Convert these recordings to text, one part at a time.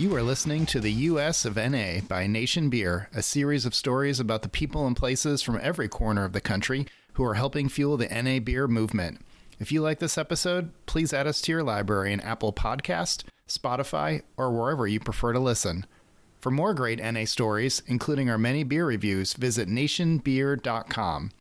You are listening to the US of NA by Nation Beer, a series of stories about the people and places from every corner of the country who are helping fuel the NA beer movement. If you like this episode, please add us to your library in Apple Podcast, Spotify, or wherever you prefer to listen. For more great NA stories, including our many beer reviews, visit nationbeer.com.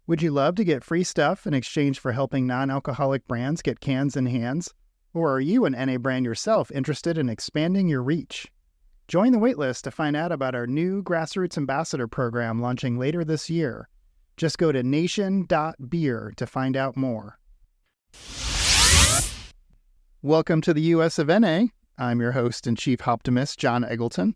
Would you love to get free stuff in exchange for helping non-alcoholic brands get cans in hands? Or are you an NA brand yourself interested in expanding your reach? Join the waitlist to find out about our new Grassroots Ambassador program launching later this year. Just go to nation.beer to find out more. Welcome to the US of NA. I'm your host and chief optimist, John Eggleton.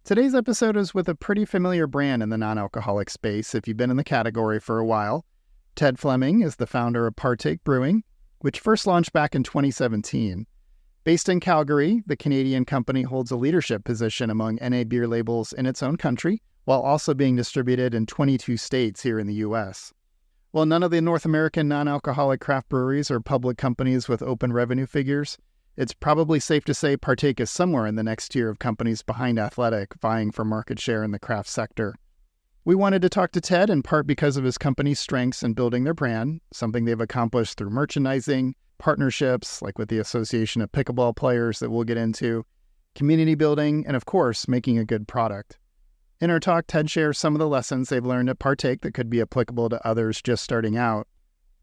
Today's episode is with a pretty familiar brand in the non-alcoholic space if you've been in the category for a while. Ted Fleming is the founder of Partake Brewing, which first launched back in 2017. Based in Calgary, the Canadian company holds a leadership position among NA beer labels in its own country, while also being distributed in 22 states here in the U.S. While none of the North American non-alcoholic craft breweries are public companies with open revenue figures, it's probably safe to say Partake is somewhere in the next tier of companies behind Athletic, vying for market share in the craft sector. We wanted to talk to Ted in part because of his company's strengths in building their brand, something they've accomplished through merchandising, partnerships, like with the Association of Pickleball Players that we'll get into, community building, and of course, making a good product. In our talk, Ted shares some of the lessons they've learned at Partake that could be applicable to others just starting out,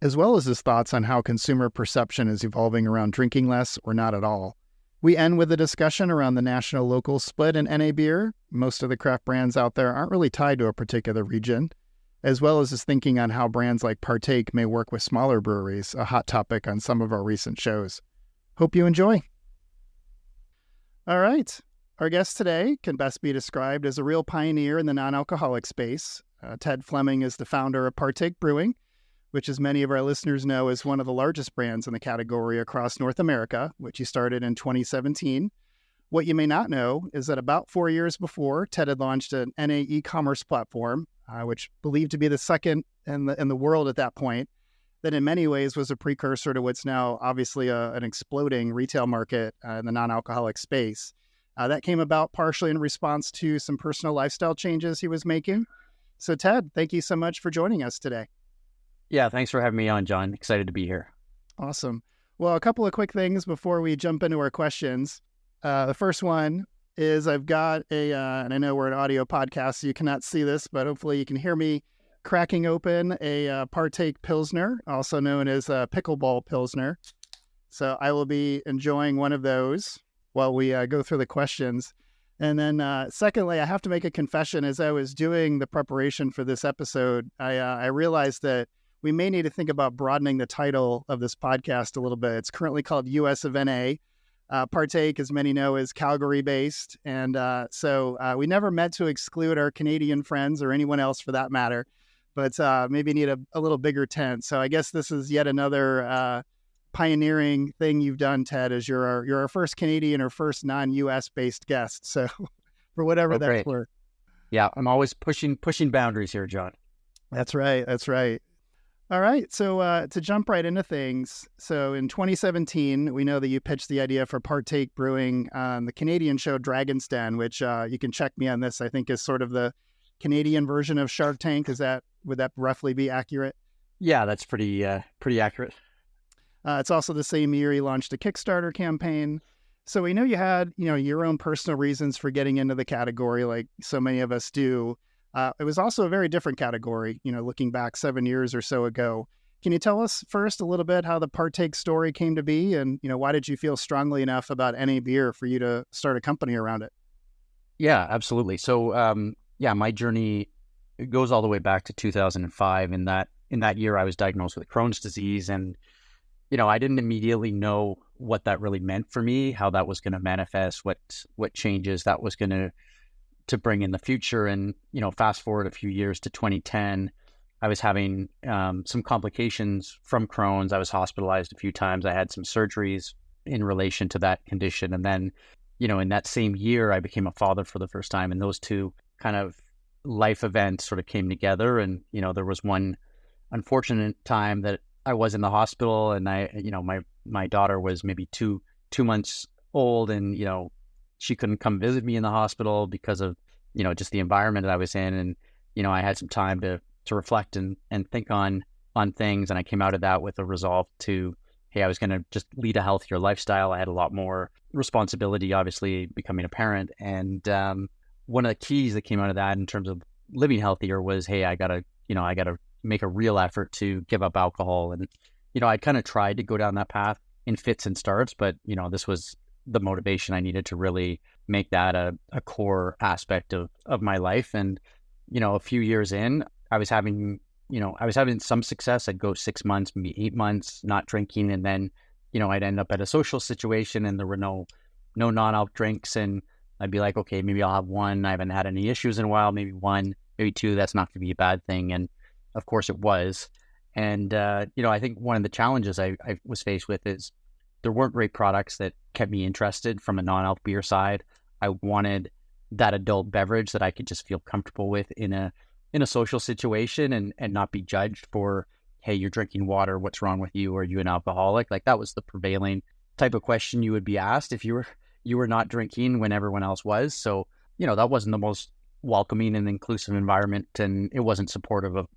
as well as his thoughts on how consumer perception is evolving around drinking less or not at all. We end with a discussion around the national-local split in NA beer. Most of the craft brands out there aren't really tied to a particular region, as well as his thinking on how brands like Partake may work with smaller breweries, a hot topic on some of our recent shows. Hope you enjoy. All right. Our guest today can best be described as a real pioneer in the non-alcoholic space. Ted Fleming is the founder of Partake Brewing, which, as many of our listeners know, is one of the largest brands in the category across North America, which he started in 2017. What you may not know is that about 4 years before, Ted had launched an NA e-commerce platform, which believed to be the second in the world at that point, that in many ways was a precursor to what's now obviously an exploding retail market in the non-alcoholic space. That came about partially in response to some personal lifestyle changes he was making. So Ted, thank you so much for joining us today. Yeah, thanks for having me on, John. Excited to be here. Awesome. Well, a couple of quick things before we jump into our questions. The first one is I've got and I know we're an audio podcast, so you cannot see this, but hopefully you can hear me cracking open a Partake Pilsner, also known as a Pickleball Pilsner. So I will be enjoying one of those while we go through the questions. And then secondly, I have to make a confession. As I was doing the preparation for this episode, I realized that we may need to think about broadening the title of this podcast a little bit. It's currently called US of NA. Partake, as many know, is Calgary-based. And so we never meant to exclude our Canadian friends or anyone else for that matter, but maybe need a little bigger tent. So I guess this is yet another pioneering thing you've done, Ted, as you're our first Canadian or first non-US based guest. So for whatever that's great. worth. Yeah, I'm always pushing boundaries here, John. That's right. That's right. All right. So to jump right into things. So in 2017, we know that you pitched the idea for Partake Brewing on the Canadian show Dragon's Den, which you can check me on this, I think is sort of the Canadian version of Shark Tank. Would that roughly be accurate? Yeah, that's pretty accurate. It's also the same year you launched a Kickstarter campaign. So we know you had, your own personal reasons for getting into the category like so many of us do. It was also a very different category, looking back 7 years or so ago. Can you tell us first a little bit how the Partake story came to be and, why did you feel strongly enough about NA beer for you to start a company around it? Yeah, absolutely. So, my journey goes all the way back to 2005. In that year, I was diagnosed with Crohn's disease and, I didn't immediately know what that really meant for me, how that was going to manifest, what changes that was going to bring in the future. And, fast forward a few years to 2010, I was having some complications from Crohn's. I was hospitalized a few times. I had some surgeries in relation to that condition. And then, in that same year, I became a father for the first time. And those two kind of life events sort of came together. And, there was one unfortunate time that I was in the hospital and my daughter was maybe two months old, and she couldn't come visit me in the hospital because of just the environment that I was in, and I had some time to reflect and think on things, and I came out of that with a resolve to, hey, I was going to just lead a healthier lifestyle. I had a lot more responsibility, obviously, becoming a parent, and one of the keys that came out of that in terms of living healthier was, hey, I gotta make a real effort to give up alcohol. And I kind of tried to go down that path in fits and starts, but this was the motivation I needed to really make that a core aspect of my life. And a few years in, I was having some success. I'd go 6 months, maybe 8 months not drinking, and then I'd end up at a social situation and there were no non-alc drinks, and I'd be like, okay, maybe I'll have one. I haven't had any issues in a while. Maybe one, maybe two. That's not going to be a bad thing. And of course it was. And, I think one of the challenges I was faced with is there weren't great products that kept me interested from a non-alc beer side. I wanted that adult beverage that I could just feel comfortable with in a social situation and not be judged for, hey, you're drinking water. What's wrong with you? Are you an alcoholic? Like, that was the prevailing type of question you would be asked if you were not drinking when everyone else was. So, that wasn't the most welcoming and inclusive environment, and it wasn't supportive of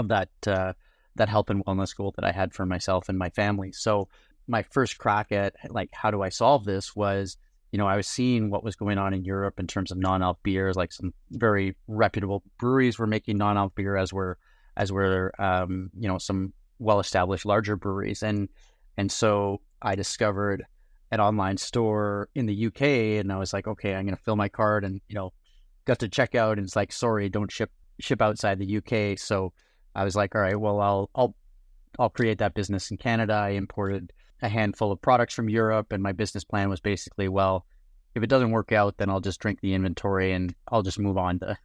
that health and wellness goal that I had for myself and my family. So my first crack at, like, how do I solve this was, I was seeing what was going on in Europe in terms of non-alc beers. Like, some very reputable breweries were making non-alc beer, as were some well-established larger breweries. And so I discovered an online store in the UK, and I was like, okay, I'm going to fill my cart, and, got to check out, and it's like, sorry, don't ship outside the UK. So I was like, all right, well, I'll create that business in Canada. I imported a handful of products from Europe, and my business plan was basically, well, if it doesn't work out, then I'll just drink the inventory and I'll just move on to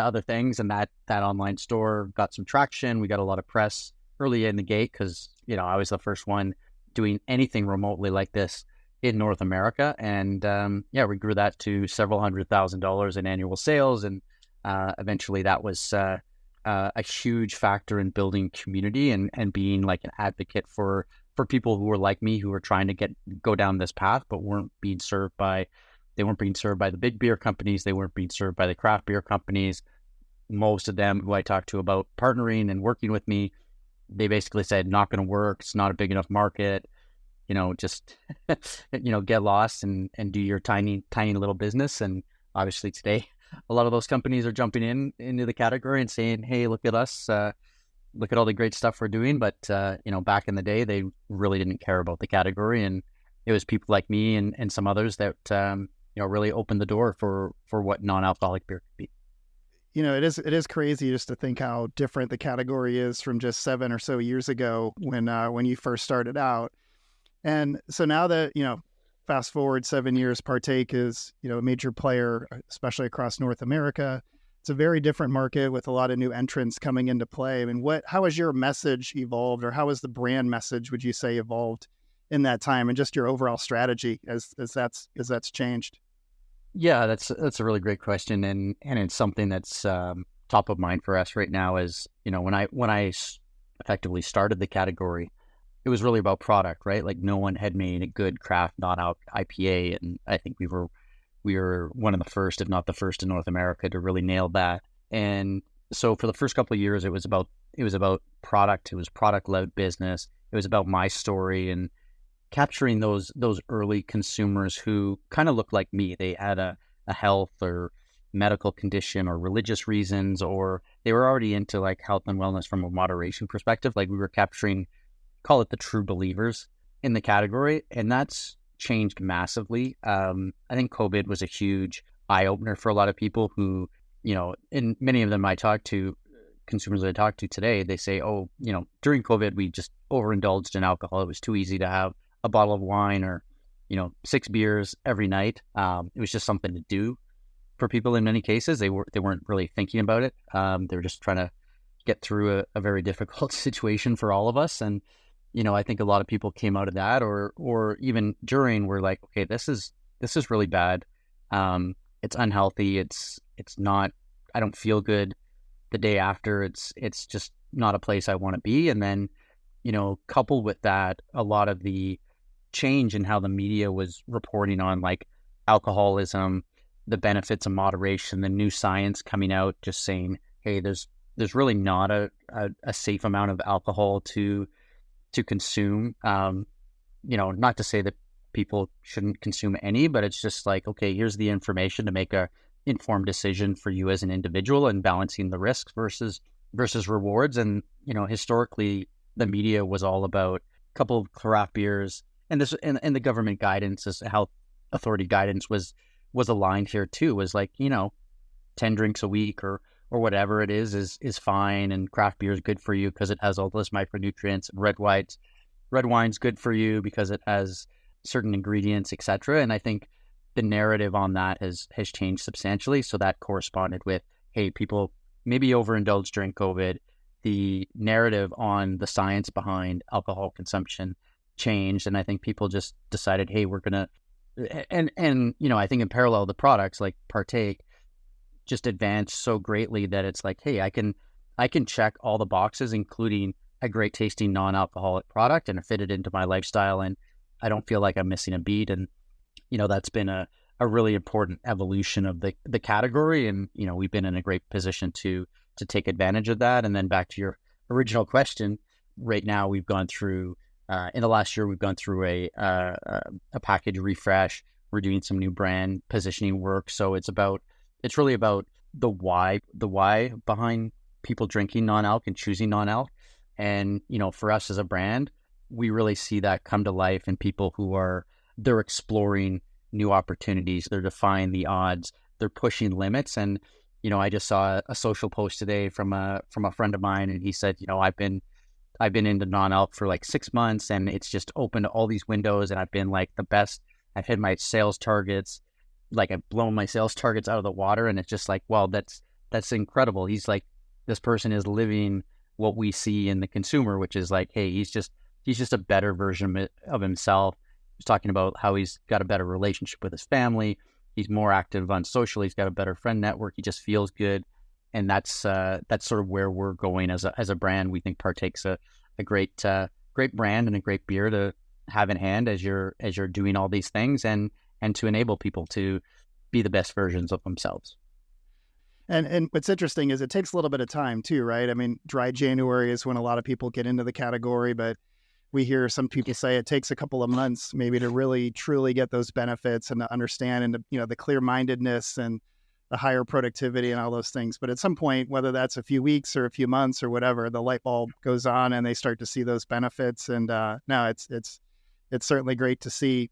other things. And that online store got some traction. We got a lot of press early in the gate because, I was the first one doing anything remotely like this in North America. And we grew that to several $100,000 in annual sales. And eventually that was a huge factor in building community and being like an advocate for people who were like me, who were trying to go down this path, but weren't being served by the big beer companies. They weren't being served by the craft beer companies. Most of them who I talked to about partnering and working with me, they basically said, not going to work. It's not a big enough market. Just, get lost and do your tiny little business. And obviously today, a lot of those companies are jumping into the category and saying, hey, look at us, look at all the great stuff we're doing. But, back in the day, they really didn't care about the category. And it was people like me and some others that, really opened the door for what non-alcoholic beer could be. It is crazy just to think how different the category is from just 7 or so years ago when you first started out. And so now that, fast forward 7 years, Partake is, a major player, especially across North America. It's a very different market with a lot of new entrants coming into play. I mean, how has your message evolved, or how has the brand message, would you say, evolved in that time, and just your overall strategy as that's changed? Yeah, that's a really great question, and it's something that's top of mind for us right now. Is when I effectively started the category, it was really about product, right? Like, no one had made a good craft non-alc IPA, and I think we were one of the first, if not the first, in North America to really nail that. And so for the first couple of years, it was about product. It was product-led business. It was about my story and capturing those early consumers who kind of looked like me. They had a health or medical condition or religious reasons, or they were already into like health and wellness from a moderation perspective. Like, we were capturing, call it the true believers in the category. And that's changed massively. I think COVID was a huge eye opener for a lot of people who, and many of them consumers I talk to today, they say, oh, during COVID, we just overindulged in alcohol. It was too easy to have a bottle of wine or, 6 beers every night. It was just something to do for people in many cases. They weren't really thinking about it. They were just trying to get through a very difficult situation for all of us. And, I think a lot of people came out of that or even during were like, okay, this is really bad. It's unhealthy. It's not, I don't feel good the day after. It's just not a place I want to be. And then, coupled with that, a lot of the change in how the media was reporting on like alcoholism, the benefits of moderation, the new science coming out just saying, hey, there's really not a safe amount of alcohol to consume. Not to say that people shouldn't consume any, but it's just like, okay, here's the information to make a informed decision for you as an individual and balancing the risks versus rewards. And, historically the media was all about a couple of craft beers, and this and the government guidance, as health authority guidance was aligned here too, was like, 10 drinks a week or whatever it is fine. And craft beer is good for you because it has all those micronutrients, and red wine's good for you because it has certain ingredients, etc. And I think the narrative on that has changed substantially. So that corresponded with, hey, people maybe overindulged during COVID. The narrative on the science behind alcohol consumption changed. And I think people just decided, hey, we're going to, and I think in parallel, the products like Partake just advanced so greatly that it's like, hey, I can check all the boxes, including a great tasting non-alcoholic product, and fit it into my lifestyle. And I don't feel like I'm missing a beat. And, that's been a really important evolution of the category. And, we've been in a great position to take advantage of that. And then back to your original question, right now we've gone through, in the last year, we've gone through a package refresh. We're doing some new brand positioning work. So it's really about the why behind people drinking non-alc and choosing non-alc. And, for us as a brand, we really see that come to life in people they're exploring new opportunities. They're defying the odds. They're pushing limits. And, I just saw a social post today from a friend of mine, and he said, I've been into non-alc for like 6 months, and it's just opened all these windows, and I've been like the best. I've hit my sales targets. Like, I've blown my sales targets out of the water. And it's just like, wow, that's incredible. He's like, this person is living what we see in the consumer, which is like, hey, he's just a better version of himself. He's talking about how he's got a better relationship with his family. He's more active on social. He's got a better friend network. He just feels good. And that's sort of where we're going as a brand. We think Partake's a great brand and a great beer to have in hand as you're doing all these things, and to enable people to be the best versions of themselves. And what's interesting is it takes a little bit of time too, right? I mean, dry January is when a lot of people get into the category, but we hear some people say it takes a couple of months maybe to really truly get those benefits and to understand, and to, the clear-mindedness and the higher productivity and all those things. But at some point, whether that's a few weeks or a few months or whatever, the light bulb goes on and they start to see those benefits. And no, it's certainly great to see.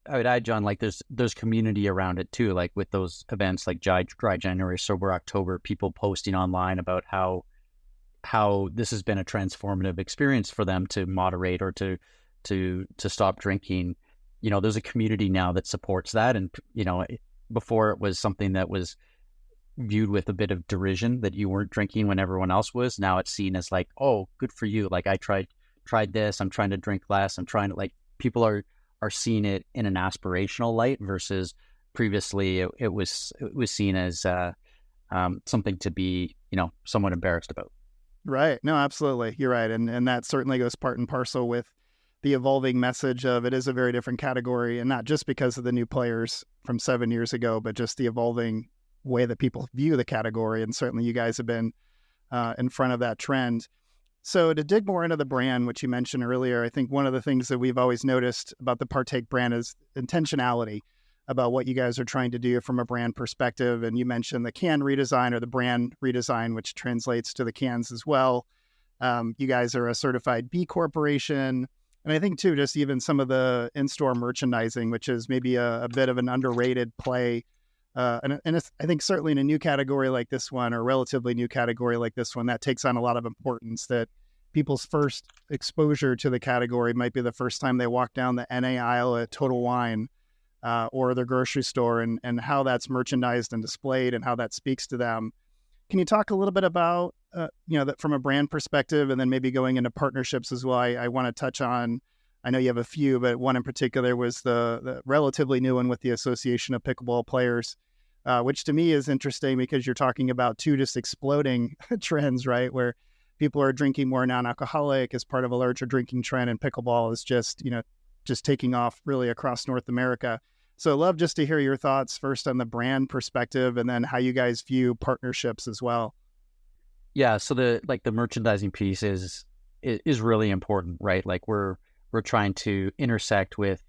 I would add, John, like there's community around it too, like with those events like Dry January, Sober October, people posting online about how this has been a transformative experience for them to moderate or to stop drinking. There's a community now that supports that. And, before it was something that was viewed with a bit of derision that you weren't drinking when everyone else was. Now it's seen as like, oh, good for you. Like, I tried this. I'm trying to drink less. I'm trying to, like, people are seeing it in an aspirational light versus previously it was seen as something to be, somewhat embarrassed about. Right. No, absolutely. You're right. And that certainly goes part and parcel with the evolving message of it is a very different category, and not just because of the new players from 7 years ago, but just the evolving way that people view the category. And certainly you guys have been in front of that trend. So to dig more into the brand, which you mentioned earlier, I think one of the things that we've always noticed about the Partake brand is intentionality about what you guys are trying to do from a brand perspective. And you mentioned the can redesign or the brand redesign, which translates to the cans as well. You guys are a certified B Corporation. And I think too, just even some of the in-store merchandising, which is maybe a bit of an underrated play. And it's, I think certainly in a new category like this one, or relatively new category like this one, that takes on a lot of importance, that people's first exposure to the category might be the first time they walk down the NA aisle at Total Wine or their grocery store, and how that's merchandised and displayed and how that speaks to them. Can you talk a little bit about, that from a brand perspective, and then maybe going into partnerships as well? I want to touch on, I know you have a few, but one in particular was the relatively new one with the Association of Pickleball Players, which to me is interesting because you're talking about two just exploding trends, right? Where people are drinking more non-alcoholic as part of a larger drinking trend, and pickleball is just, just taking off really across North America. So I'd love just to hear your thoughts first on the brand perspective and then how you guys view partnerships as well. Yeah, so the merchandising piece is really important, right? Like we're trying to intersect with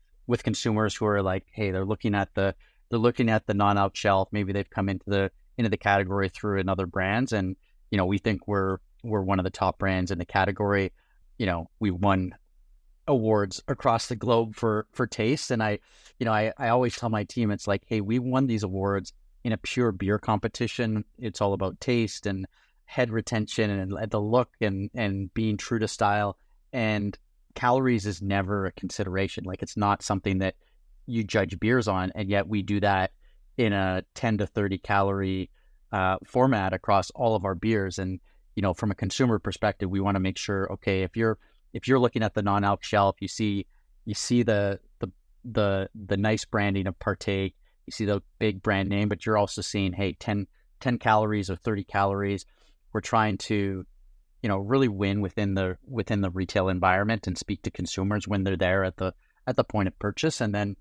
consumers who are like, hey, they're looking at the non-alc shelf. Maybe they've come into the category through another brands, and we think we're one of the top brands in the category. We won awards across the globe for taste, and I always tell my team, it's like, hey, we won these awards in a pure beer competition. It's all about taste and head retention and the look and being true to style, and calories is never a consideration. Like, it's not something that you judge beers on, and yet we do that in a 10 to 30 calorie format across all of our beers. And from a consumer perspective, we want to make sure, okay, if you're looking at the non-alc shelf, you see the nice branding of Partake, you see the big brand name, but you're also seeing, hey, 10 calories or 30 calories. We're trying to, really win within the retail environment and speak to consumers when they're there at the point of purchase. And then,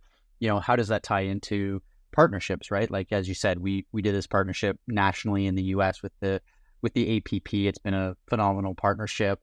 how does that tie into partnerships, right? Like, as you said, we did this partnership nationally in the US with the APP. It's been a phenomenal partnership.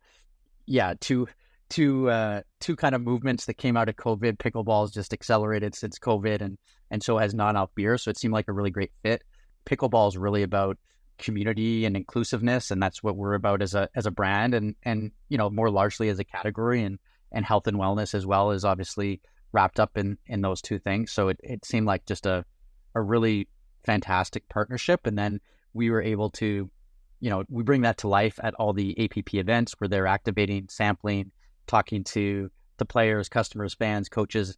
Yeah, two kind of movements that came out of COVID. Pickleball has just accelerated since COVID, and so has non-alc beer. So it seemed like a really great fit. Pickleball is really about community and inclusiveness, and that's what we're about as a brand, and more largely as a category, and health and wellness as well is obviously wrapped up in those two things. So it seemed like just a really fantastic partnership. And then we were able to, we bring that to life at all the APP events where they're activating, sampling, talking to the players, customers, fans, coaches,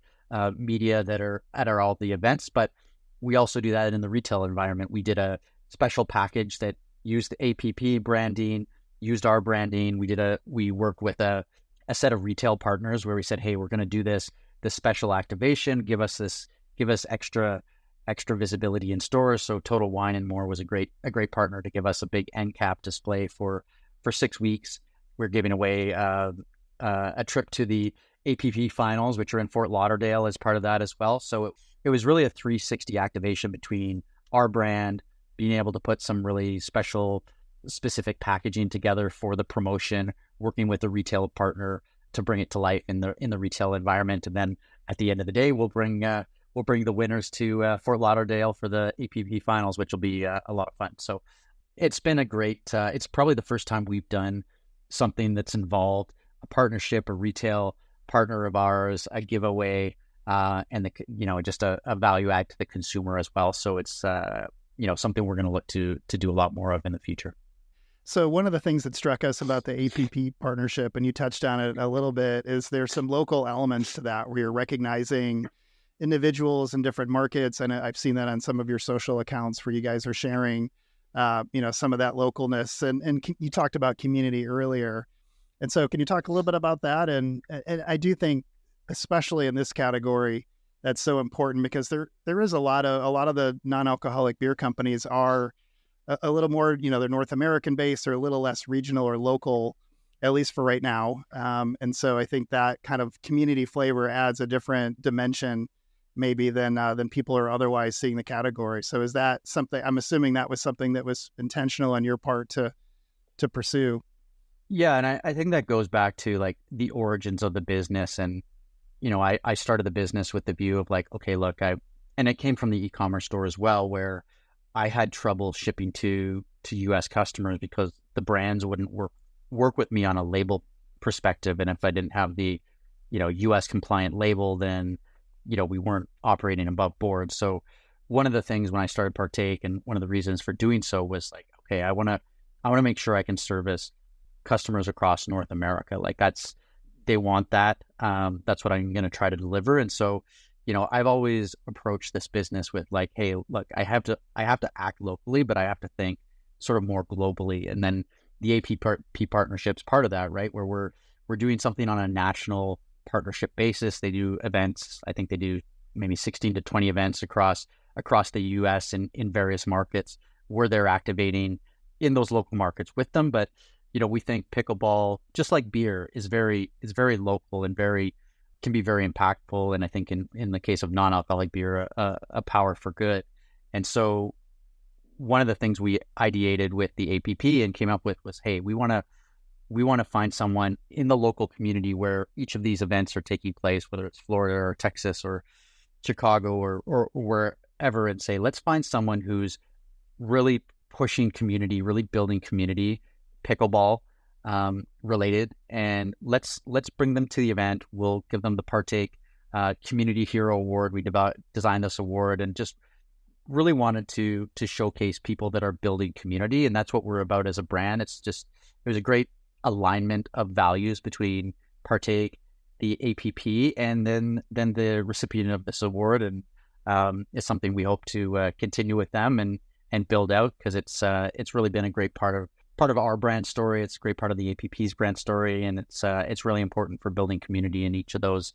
media that are at all the events. But we also do that in the retail environment. We did a special package that used the APP branding, used our branding. We worked with a set of retail partners where we said, hey, we're going to do this special activation. Give us extra visibility in stores. So Total Wine and More was a great partner to give us a big end cap display for 6 weeks. We're giving away a trip to the APP finals, which are in Fort Lauderdale, as part of that as well. So it was really a 360 activation between our brand, being able to put some really specific packaging together for the promotion, working with a retail partner to bring it to life in the retail environment. And then at the end of the day, we'll bring the winners to Fort Lauderdale for the APP finals, which will be a lot of fun. So it's been a great, it's probably the first time we've done something that's involved a partnership, a retail partner of ours, a giveaway, and just a value add to the consumer as well. So it's, something we're going to look to do a lot more of in the future. So one of the things that struck us about the APP partnership, and you touched on it a little bit, is there's some local elements to that where you're recognizing individuals in different markets. And I've seen that on some of your social accounts where you guys are sharing, some of that localness. And you talked about community earlier. And so can you talk a little bit about that? And I do think, especially in this category, that's so important because there is a lot of the non-alcoholic beer companies are a little more, they're North American based or a little less regional or local, at least for right now. And so I think that kind of community flavor adds a different dimension maybe than people are otherwise seeing the category. So is that something, I'm assuming that was something that was intentional on your part to pursue? Yeah. And I think that goes back to like the origins of the business. And, I started the business with the view of like, okay, look, and it came from the e-commerce store as well, where I had trouble shipping to US customers because the brands wouldn't work with me on a label perspective. And if I didn't have the, US compliant label, then, we weren't operating above board. So one of the things when I started Partake, and one of the reasons for doing so was like, okay, I want to make sure I can service customers across North America. Like they want that. That's what I'm going to try to deliver. And so, I've always approached this business with like, hey, look, I have to act locally, but I have to think sort of more globally. And then the APP partnership's part of that, right? Where we're doing something on a national partnership basis. They do events. I think they do maybe 16 to 20 events across the US and in various markets where they're activating in those local markets with them. But, we think pickleball, just like beer, is very local and very can be very impactful. And I think in the case of non-alcoholic beer, a power for good. And so one of the things we ideated with the APP and came up with was, hey, we want to find someone in the local community where each of these events are taking place, whether it's Florida or Texas or Chicago or wherever, and say, let's find someone who's really pushing community, really building community, pickleball related, and let's bring them to the event. We'll give them the Partake Community Hero Award. We designed this award and just really wanted to showcase people that are building community, and that's what we're about as a brand. There's a great alignment of values between Partake, the APP, and then the recipient of this award, and it's something we hope to continue with them and build out, because it's really been a great part of our brand story. It's a great part of the APP's brand story, and it's really important for building community in each of those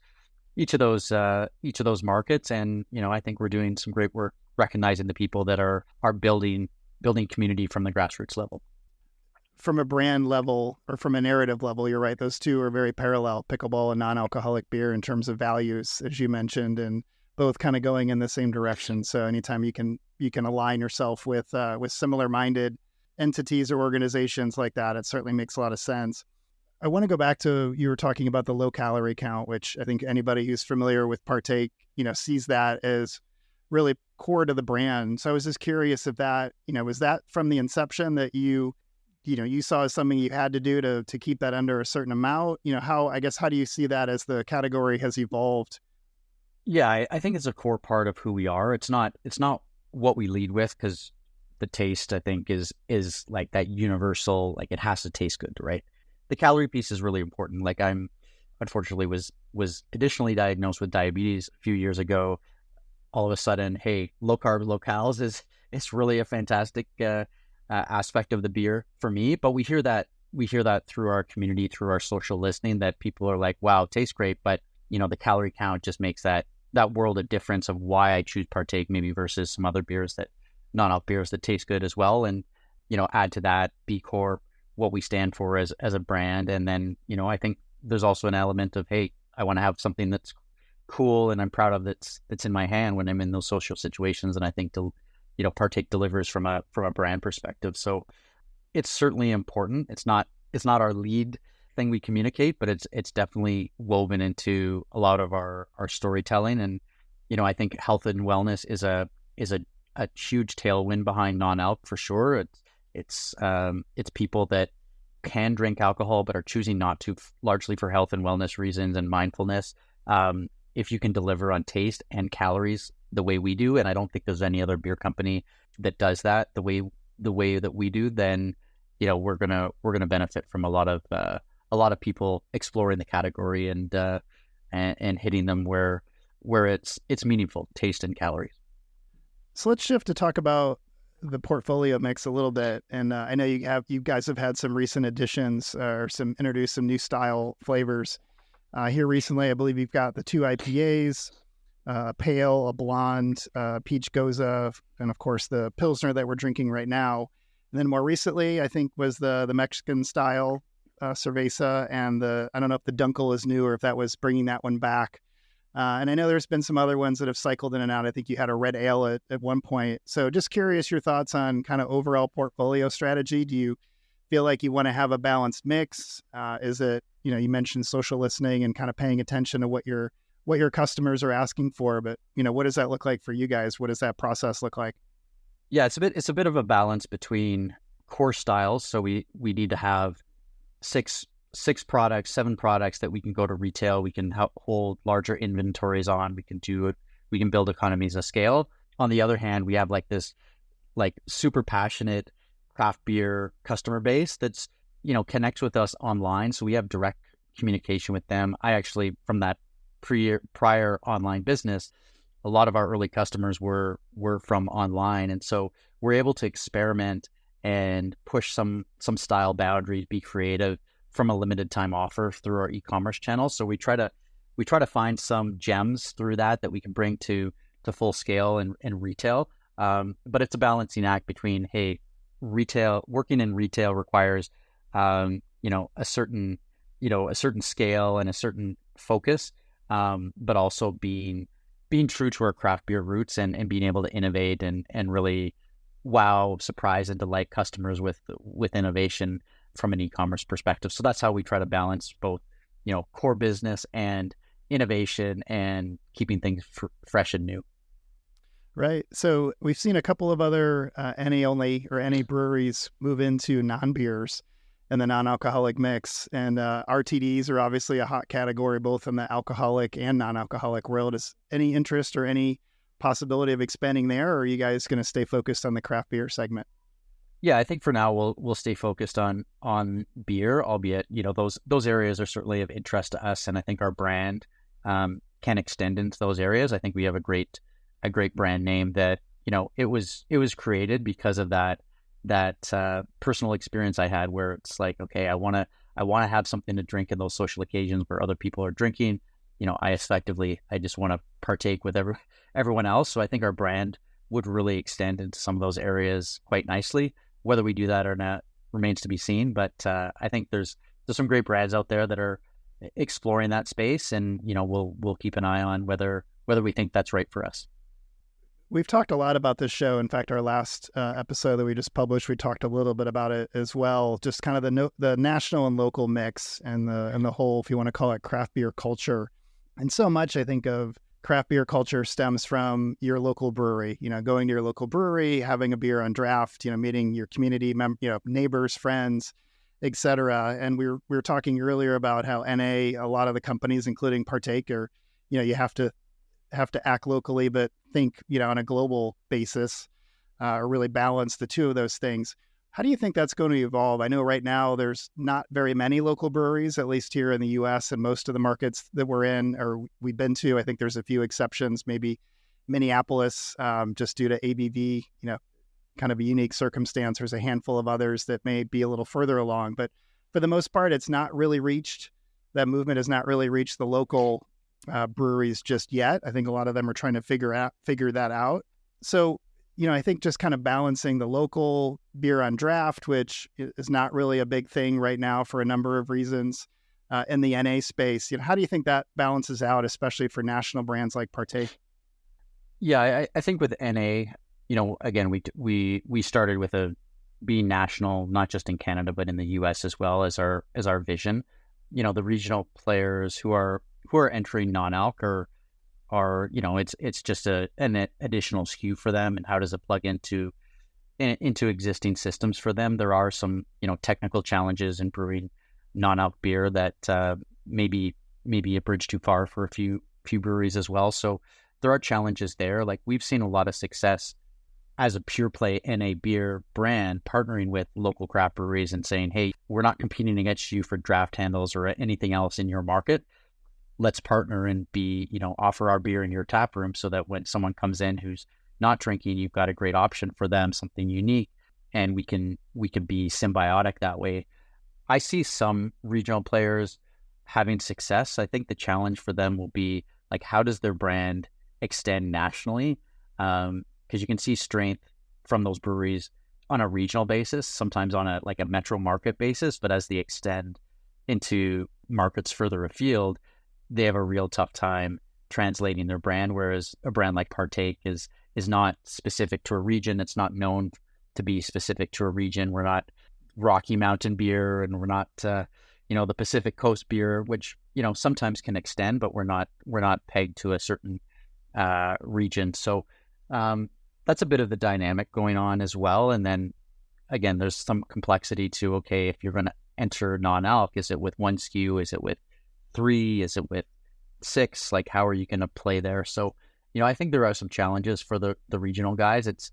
markets. And I think we're doing some great work recognizing the people that are building community from the grassroots level. From a brand level or from a narrative level, you're right. Those two are very parallel, pickleball and non-alcoholic beer, in terms of values, as you mentioned, and both kind of going in the same direction. So anytime you can align yourself with similar-minded entities or organizations like that, it certainly makes a lot of sense. I want to go back to, you were talking about the low calorie count, which I think anybody who's familiar with Partake, sees that as really core to the brand. So I was just curious if that, was that from the inception that you saw as something you had to do to keep that under a certain amount? How do you see that as the category has evolved? Yeah, I think it's a core part of who we are. It's not what we lead with, because the taste, I think, is like that universal, like it has to taste good, right? The calorie piece is really important. Like I'm unfortunately was additionally diagnosed with diabetes a few years ago. All of a sudden, hey, low carb, low calories is really a fantastic aspect of the beer for me. But we hear that through our community, through our social listening, that people are like, wow, it tastes great, but the calorie count just makes that world of difference of why I choose Partake maybe versus some other beers, that non-alc beers that taste good as well. And add to that B Corp, what we stand for as a brand. And then I think there's also an element of, hey, I want to have something that's cool and I'm proud of that's in my hand when I'm in those social situations. And I think Partake delivers from a brand perspective. So it's certainly important. It's not our lead thing we communicate, but it's definitely woven into a lot of our storytelling. And I think health and wellness is a huge tailwind behind non-alc for sure. It's people that can drink alcohol but are choosing not to, largely for health and wellness reasons and mindfulness. If you can deliver on taste and calories the way we do, and I don't think there's any other beer company that does that the way that we do, then we're gonna benefit from a lot of people exploring the category and hitting them where it's meaningful, taste and calories. So let's shift to talk about the portfolio mix a little bit. And I know you guys have had some recent additions or introduced some new style flavors here recently. I believe you've got the 2 IPAs, a pale, a blonde, peach goza, and of course the Pilsner that we're drinking right now. And then more recently, I think, was the Mexican style cerveza, and I don't know if the Dunkel is new or if that was bringing that one back. And I know there's been some other ones that have cycled in and out. I think you had a red ale at one point. So just curious your thoughts on kind of overall portfolio strategy. Do you feel like you want to have a balanced mix? Is it, you mentioned social listening and kind of paying attention to what your customers are asking for, but what does that look like for you guys? What does that process look like? Yeah, it's a bit of a balance between core styles. So we need to have 7 products that we can go to retail. We can hold larger inventories on. We can build economies of scale. On the other hand, we have this super passionate craft beer customer base that's connects with us online. So we have direct communication with them. I actually, from that prior online business, a lot of our early customers were from online, and so we're able to experiment and push some style boundaries, be creative from a limited time offer through our e-commerce channels. So we try to find some gems through that we can bring to full scale and retail. But it's a balancing act between, hey, working in retail requires a certain scale and a certain focus. but also being true to our craft beer roots and being able to innovate and really wow, surprise, and delight customers with innovation from an e-commerce perspective. So that's how we try to balance both, core business and innovation and keeping things fresh and new. Right. So we've seen a couple of other NA only or NA breweries move into non-beers and the non-alcoholic mix. And RTDs are obviously a hot category, both in the alcoholic and non-alcoholic world. Is any interest or any possibility of expanding there, or are you guys going to stay focused on the craft beer segment? Yeah, I think for now we'll stay focused on beer, albeit those areas are certainly of interest to us, and I think our brand can extend into those areas. I think we have a great brand name that it was created because of that personal experience I had, where it's like, okay, I want to have something to drink in those social occasions where other people are drinking. I just want to partake with everyone else. So I think our brand would really extend into some of those areas quite nicely. Whether we do that or not remains to be seen. But I think there's some great brands out there that are exploring that space, and we'll keep an eye on whether we think that's right for us. We've talked a lot about this show. In fact, our last episode that we just published, we talked a little bit about it as well. Just kind of the national and local mix and the whole, if you want to call it, craft beer culture. And so much, I think, of craft beer culture stems from your local brewery. Going to your local brewery, having a beer on draft. Meeting your community neighbors, friends, etc. And we were talking earlier about how NA, a lot of the companies, including Partake, are you have to act locally, but think, on a global basis, or really balance the two of those things. How do you think that's going to evolve? I know right now there's not very many local breweries, at least here in the U.S. and most of the markets that we're in or we've been to. I think there's a few exceptions, maybe Minneapolis, just due to ABV, kind of a unique circumstance. There's a handful of others that may be a little further along, but for the most part, that movement has not really reached the local breweries just yet. I think a lot of them are trying to figure that out. So, I think just kind of balancing the local beer on draft, which is not really a big thing right now for a number of reasons, in the NA space. How do you think that balances out, especially for national brands like Partake? Yeah, I think with NA, again, we started with being national, not just in Canada, but in the US as well as our vision. The regional players who are entering non-alc are it's just an additional SKU for them, and how does it plug into existing systems for them? There are some technical challenges in brewing non-alc beer that maybe a bridge too far for a few breweries as well. So there are challenges there. Like, we've seen a lot of success as a pure play NA beer brand partnering with local craft breweries and saying, hey, we're not competing against you for draft handles or anything else in your market. Let's partner and offer our beer in your tap room, so that when someone comes in who's not drinking, you've got a great option for them, something unique, and we can be symbiotic that way. I see some regional players having success. I think the challenge for them will be, like, how does their brand extend nationally? Because you can see strength from those breweries on a regional basis, sometimes on a metro market basis, but as they extend into markets further afield, they have a real tough time translating their brand, whereas a brand like Partake is not specific to a region. It's not known to be specific to a region. We're not Rocky Mountain beer, and we're not the Pacific Coast beer, which sometimes can extend, but we're not pegged to a certain region. So that's a bit of the dynamic going on as well. And then again, there's some complexity to, okay, if you're going to enter non-alc, is it with one SKU? Is it with 3? Is it with 6? Like, how are you going to play there? So, I think there are some challenges for the regional guys. It's,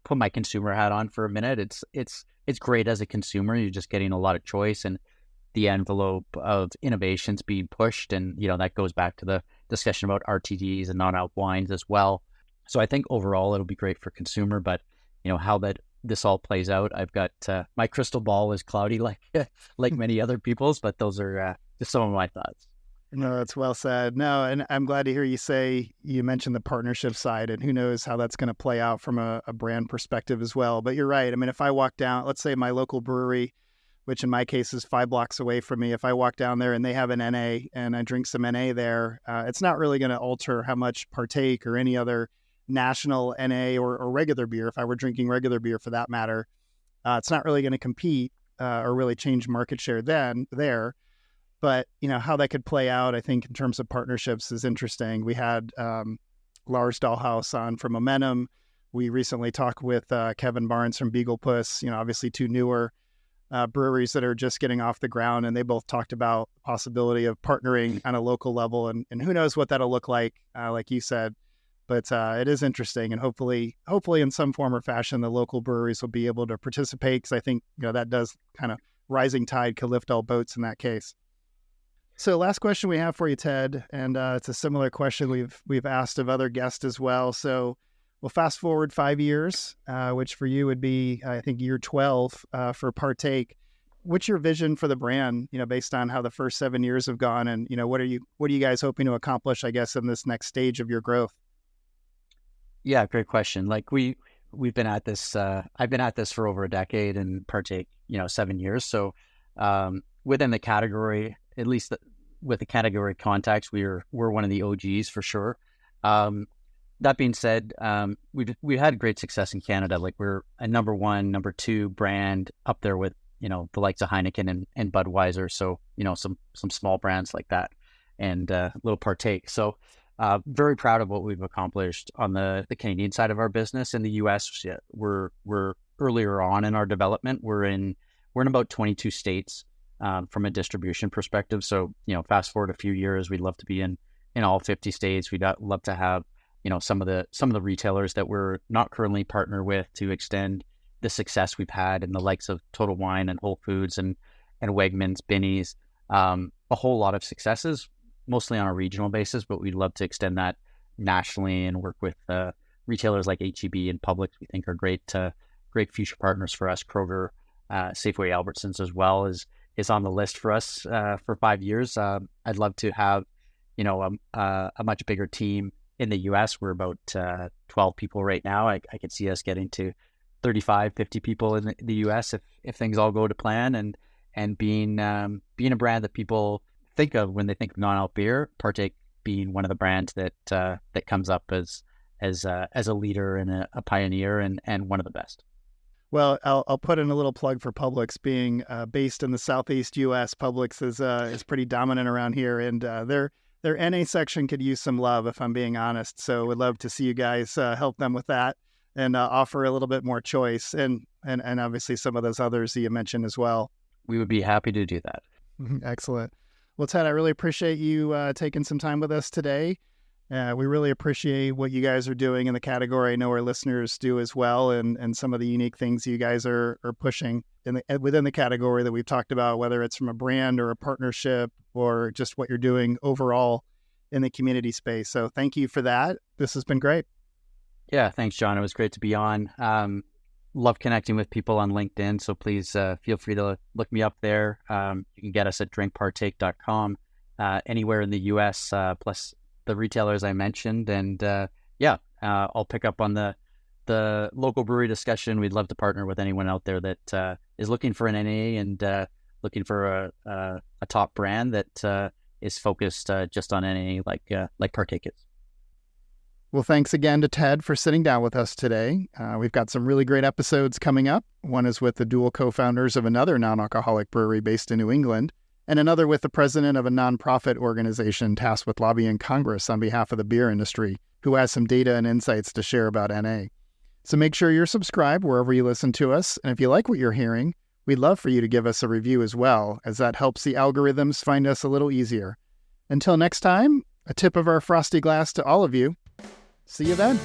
put my consumer hat on for a minute. It's great as a consumer. You're just getting a lot of choice and the envelope of innovations being pushed. And, that goes back to the discussion about RTDs and non-alc wines as well. So I think overall it'll be great for consumer, but, how this all plays out, I've got, my crystal ball is cloudy like many other people's, but those are just some of my thoughts. No, that's well said. No, and I'm glad to hear you mentioned the partnership side, and who knows how that's going to play out from a brand perspective as well. But you're right. I mean, if I walk down, let's say my local brewery which in my case is 5 blocks away from me. If I walk down there and they have an NA and I drink some NA there, it's not really going to alter how much Partake or any other national NA or regular beer, if I were drinking regular beer for that matter. It's not really going to compete or really change market share there. But, how that could play out, I think, in terms of partnerships is interesting. We had Lars Dahlhaus on from Momentum. We recently talked with Kevin Barnes from Beagle Puss, obviously 2 newer breweries that are just getting off the ground. And they both talked about the possibility of partnering on a local level. And who knows what that'll look like you said. But it is interesting. And hopefully in some form or fashion, the local breweries will be able to participate, because I think, that does kind of rising tide could lift all boats in that case. So last question we have for you, Ted, and it's a similar question we've asked of other guests as well. So we'll fast forward 5 years, which for you would be, I think, year 12 for Partake. What's your vision for the brand, based on how the first 7 years have gone, and what are you guys hoping to accomplish, I guess, in this next stage of your growth? Yeah, great question. Like we've been at this. I've been at this for over a decade, and Partake, 7 years. So within the category, at least with the category context, we're one of the OGs for sure. That being said, we've had great success in Canada. Like we're a number 1, number 2 brand up there with the likes of Heineken and Budweiser. So some small brands like that, and little Partake. So very proud of what we've accomplished on the Canadian side of our business. In the U.S., we're earlier on in our development. We're in about 22 states. From a distribution perspective. So, fast forward a few years, we'd love to be in all 50 states. We'd love to have, some of the retailers that we're not currently partnered with to extend the success we've had in the likes of Total Wine and Whole Foods and Wegmans, Binny's, a whole lot of successes, mostly on a regional basis, but we'd love to extend that nationally and work with retailers like H-E-B and Publix. We think are great future partners for us. Kroger, Safeway, Albertsons as well is on the list for us for 5 years. I'd love to have, a much bigger team in the U.S. We're about 12 people right now. I could see us getting to 35, 50 people in the U.S. if things all go to plan, and being a brand that people think of when they think of non-alc beer, Partake being one of the brands that comes up as a leader and a pioneer and one of the best. Well, I'll put in a little plug for Publix. Being based in the Southeast U.S., Publix is pretty dominant around here, and their NA section could use some love, if I'm being honest. So would love to see you guys help them with that and offer a little bit more choice, and obviously some of those others that you mentioned as well. We would be happy to do that. Excellent. Well, Ted, I really appreciate you taking some time with us today. We really appreciate what you guys are doing in the category. I know our listeners do as well, and some of the unique things you guys are pushing within the category that we've talked about, whether it's from a brand or a partnership or just what you're doing overall in the community space. So thank you for that. This has been great. Yeah, thanks, John. It was great to be on. Love connecting with people on LinkedIn, so please feel free to look me up there. You can get us at drinkpartake.com, anywhere in the U.S., plus the retailers I mentioned. And I'll pick up on the local brewery discussion. We'd love to partner with anyone out there that is looking for an NA and looking for a top brand that is focused just on NA like Partake is. Well, thanks again to Ted for sitting down with us today. We've got some really great episodes coming up. One is with the dual co-founders of another non-alcoholic brewery based in New England, and another with the president of a nonprofit organization tasked with lobbying Congress on behalf of the beer industry, who has some data and insights to share about NA. So make sure you're subscribed wherever you listen to us. And if you like what you're hearing, we'd love for you to give us a review as well, as that helps the algorithms find us a little easier. Until next time, a tip of our frosty glass to all of you. See you then.